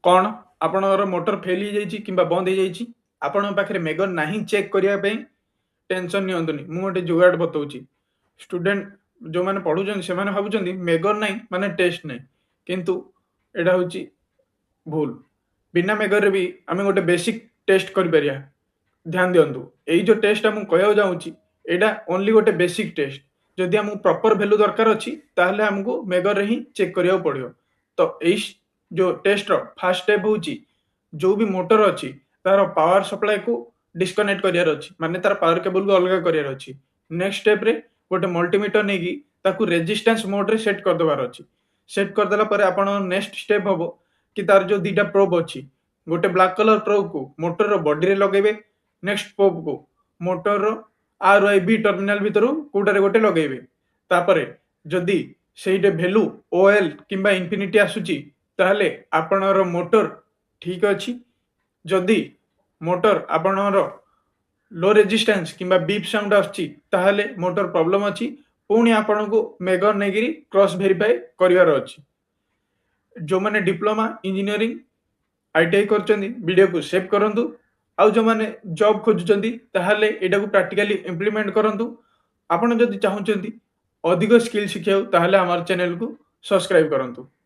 कौन आपणर motor fail हो जाइए कि बंद हो जाइए आपण पाखे मेगर नहीं चेक करने टेंशन नियंतुनी मु गोटे जुगाड़ बताऊँ स्टूडेंट जो मैंने पढ़ुं से भावुं मेगर ना माने टेस्ट ना किंतु एटा हूँ भूल बिना मेगर भी आम गोटे बेसिक टेस्ट कर ध्यान दिंतु यही जो टेस्ट मुझे कहना चाहूँगी यहाँ ओनली गोटे बेसिक टेस्ट जदि आमको प्रॉपर वैल्यू दरकार अच्छी ताहले हमको मेगर ही चेक करिया पड़ियो। तो यही जो टेस्ट रो फर्स्ट स्टेप हूँ जो भी मोटर अच्छी तार पावर सप्लाई को डिस्कनेक्ट करियार अच्छी माने तार पावर केबल को अलग करियार अच्छी। नेक्स्ट स्टेप रे गोटे मल्टीमीटर नहीं ताकू रेजिस्टेंस मोड रे सेट कर देबार अच्छी। सेट कर देला परे आपण नेक्स्ट स्टेप हबो कि तार जो दीटा प्रोब अच्छी गोटे ब्लैक कलर प्रोब को मोटर रो बॉडी रे लगेबे नेक्स्ट प्रोब को मोटर रो आर वाई बी टर्मिनाल भीतर कोटारे गोटे लगेबे तापरे जदि सेइटे वैल्यू ओएल किंबा इन्फिनिटी आसुची ताहले आपणर मोटर ठीक अच्छी। जदि मोटर आपणर लो रेजिस्टेंस किंबा बीप साउंड आसुची ताहले मोटर प्रॉब्लम अच्छी पुणी आपण को मेगर नेगिरी क्रॉस वेरीफाई करिवार अच्छी। जो माने डिप्लोमा इंजीनियरिंग आईटीआई करचंदी वीडियो को सेव करंतु आउ जो माने जॉब खोजुचंदी ताहले एटा को प्रैक्टिकली इंप्लीमेंट करंतु। आपण जदि चाहुचंदी अधिक स्किल शिखियाउ ताहले हमार चैनल को सब्सक्राइब करंतु।